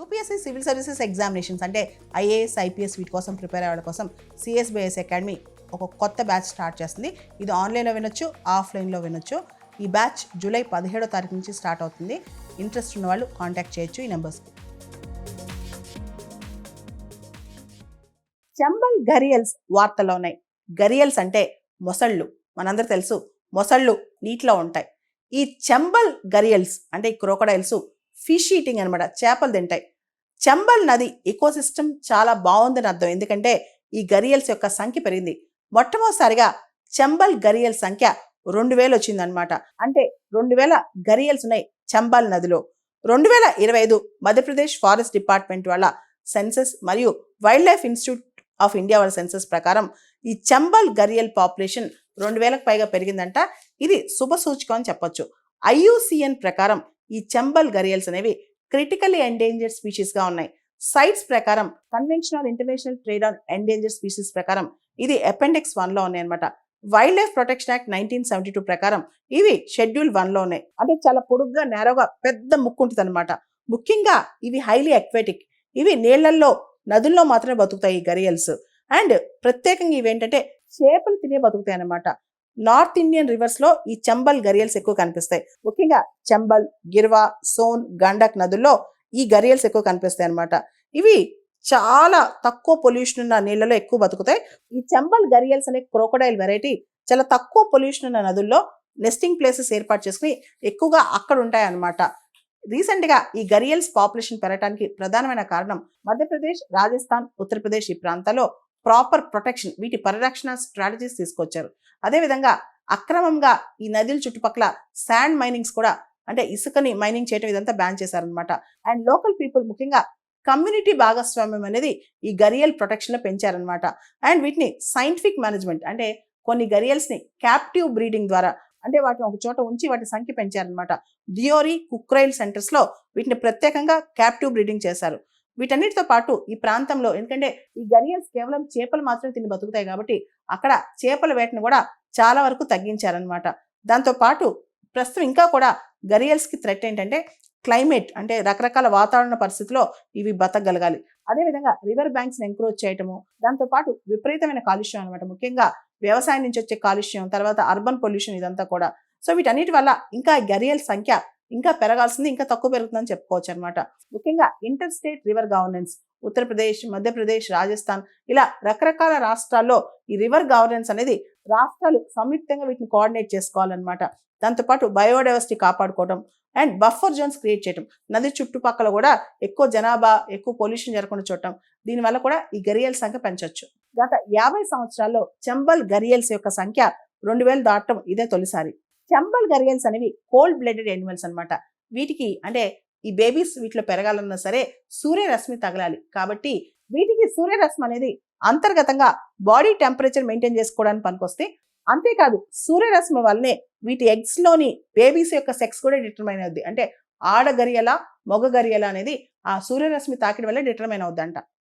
UPSC civil services examinations అంటే IAS IPS వీటి కోసం ప్రిపేర్ అయ్యే వాళ్ళ కోసం సిఎస్బిఎస్ అకాడమీ ఒక కొత్త బ్యాచ్ స్టార్ట్ చేస్తుంది. ఇది ఆన్లైన్లో వినొచ్చు, ఆఫ్లైన్లో వినొచ్చు. ఈ బ్యాచ్ జూలై 17వ తారీఖు నుంచి స్టార్ట్ అవుతుంది. ఇంట్రెస్ట్ ఉన్న వాళ్ళు కాంటాక్ట్ చేయొచ్చు ఈ నెంబర్స్కి. చంబల్ గరియల్స్ వార్తల్లో ఉన్నాయి. గరియల్స్ అంటే మొసళ్ళు, మనందరూ తెలుసు మొసళ్ళు నీటిలో ఉంటాయి. ఈ చంబల్ గరియల్స్ అంటే ఈ క్రోకడైల్స్ ఫిష్ ఈటింగ్ అనమాట, చేపలు తింటాయి. చంబల్ నది ఎకోసిస్టమ్ చాలా బాగుందని అర్థం, ఎందుకంటే ఈ గరియల్స్ యొక్క సంఖ్య పెరిగింది. మొట్టమొదటిసారిగా చంబల్ గరియల్ సంఖ్య 2000 వచ్చిందనమాట. అంటే 2000 గరియల్స్ ఉన్నాయి చంబల్ నదిలో. 2025 మధ్యప్రదేశ్ ఫారెస్ట్ డిపార్ట్మెంట్ వాళ్ళ సెన్సస్ మరియు wild life institute of India వాళ్ళ సెన్సస్ ప్రకారం ఈ చంబల్ గరియల్ పాపులేషన్ 2000కు పైగా పెరిగిందంట. ఇది శుభ సూచకం అని చెప్పొచ్చు. ఐయుసిఎన్ ప్రకారం ఈ చంబల్ గరియల్స్ అనేవి క్రిటికల్లీ ఎండేంజర్డ్ స్పీషీస్గా ఉన్నాయి. సైట్స్ ప్రకారం conventional international trade on endangered species ప్రకారం ఇది అపెండిక్స్ 1లో ఉన్నాయన్నమాట. వైల్డ్ లైఫ్ ప్రొటెక్షన్ యాక్ట్ 1972 ప్రకారం ఇవి షెడ్యూల్ 1లో ఉన్నాయి. అంటే చాలా పొడుగ్గా నేరోగా పెద్ద ముక్కు ఉంటుంది అనమాట. ముఖ్యంగా ఇవి హైలీ అక్వాటిక్, ఇవి నీళ్లలో నదుల్లో మాత్రమే బతుకుతాయి ఈ గరియల్స్. అండ్ ప్రత్యేకంగా ఇవేంటంటే చేపలు తినే బతుకుతాయి అనమాట. నార్త్ ఇండియన్ రివర్స్ లో ఈ చంబల్ గరియల్స్ ఎక్కువ కనిపిస్తాయి. ముఖ్యంగా చంబల్, గిర్వా, సోన్, గండక్ నదుల్లో ఈ గరియల్స్ ఎక్కువ కనిపిస్తాయి అనమాట. ఇవి చాలా తక్కువ పొల్యూషన్ ఉన్న నీళ్ళలో ఎక్కువ బతుకుతాయి. ఈ చంబల్ గరియల్స్ అనే క్రోకోడైల్ వెరైటీ చాలా తక్కువ పొల్యూషన్ ఉన్న నదుల్లో నెస్టింగ్ ప్లేసెస్ ఏర్పాటు చేసుకుని ఎక్కువగా అక్కడ ఉంటాయి అన్నమాట. రీసెంట్గా ఈ గరియల్స్ పాపులేషన్ పెరగడానికి ప్రధానమైన కారణం మధ్యప్రదేశ్, రాజస్థాన్, ఉత్తరప్రదేశ్ ఈ ప్రాంతాల్లో ప్రాపర్ ప్రొటెక్షన్, వీటి పరిరక్షణ స్ట్రాటజీస్ తీసుకొచ్చారు. అదేవిధంగా అక్రమంగా ఈ నదుల చుట్టుపక్కల శాండ్ మైనింగ్స్ కూడా, అంటే ఇసుకని మైనింగ్ చేయడం, ఇదంతా బ్యాన్ చేశారనమాట. అండ్ లోకల్ పీపుల్ ముఖ్యంగా కమ్యూనిటీ భాగస్వామ్యం అనేది ఈ గరియల్ ప్రొటెక్షన్లో పెంచారనమాట. అండ్ వీటిని సైంటిఫిక్ మేనేజ్మెంట్, అంటే కొన్ని గరియల్స్ని క్యాప్టివ్ బ్రీడింగ్ ద్వారా, అంటే వాటిని ఒక చోట ఉంచి వాటి సంఖ్య పెంచారనమాట. దియోరీ, కుక్రైల్ సెంటర్స్లో వీటిని ప్రత్యేకంగా క్యాప్టివ్ బ్రీడింగ్ చేశారు. వీటన్నిటితో పాటు ఈ ప్రాంతంలో, ఎందుకంటే ఈ గరియల్స్ కేవలం చేపలు మాత్రమే తిని బతుకుతాయి కాబట్టి అక్కడ చేపల వేటను కూడా చాలా వరకు తగ్గించారనమాట. దాంతోపాటు ప్రస్తుతం ఇంకా కూడా గరియల్స్కి థ్రెట్ ఏంటంటే క్లైమేట్, అంటే రకరకాల వాతావరణ పరిస్థితుల్లో ఇవి బతకగలగాలి. అదేవిధంగా రివర్ బ్యాంక్స్ని ఎంకరేజ్ చేయటము, దాంతోపాటు విపరీతమైన కాలుష్యం అనమాట, ముఖ్యంగా వ్యవసాయం నుంచి వచ్చే కాలుష్యం, తర్వాత అర్బన్ పొల్యూషన్, ఇదంతా కూడా. సో వీటన్నిటి వల్ల ఇంకా గరియల్ సంఖ్య ఇంకా పెరగాల్సింది, ఇంకా తక్కువ పెరుగుతుందని చెప్పుకోవచ్చు అనమాట. ముఖ్యంగా inter state river governance, Uttar Pradesh, Madhya Pradesh, Rajasthan ఇలా రకరకాల రాష్ట్రాల్లో ఈ రివర్ గవర్నెన్స్ అనేది రాష్ట్రాలు సంయుక్తంగా వీటిని కోఆర్డినేట్ చేసుకోవాలన్నమాట. దాంతోపాటు బయోడైవర్సిటీ కాపాడుకోవడం అండ్ బఫర్ జోన్స్ క్రియేట్ చేయడం, నది చుట్టుపక్కల కూడా ఎక్కువ జనాభా, ఎక్కువ పొల్యూషన్ జరగకుండా చూడటం, దీనివల్ల కూడా ఈ గరియల్ సంఖ్య పెంచవచ్చు. గత 50 సంవత్సరాల్లో చంబల్ గరియల్స్ యొక్క సంఖ్య 2000 దాటడం ఇదే తొలిసారి. చంబల్ గరియల్స్ అనేవి కోల్డ్ బ్లడెడ్ యానిమల్స్ అనమాట. వీటికి, అంటే ఈ బేబీస్ వీటిలో పెరగాలన్నా సరే సూర్యరశ్మి తగలాలి. కాబట్టి వీటికి సూర్యరశ్మి అనేది అంతర్గతంగా బాడీ టెంపరేచర్ మెయింటైన్ చేసుకోవడానికి పనికొస్తే, అంతేకాదు సూర్యరశ్మి వల్లనే వీటి ఎగ్స్ లోని బేబీస్ యొక్క సెక్స్ కూడా డిటర్మైన్ అవుద్ది. అంటే ఆడ గరియల, మగ గరియల అనేది ఆ సూర్యరశ్మి తాకిడి వల్ల డిటర్మైన్ అవుద్దంట.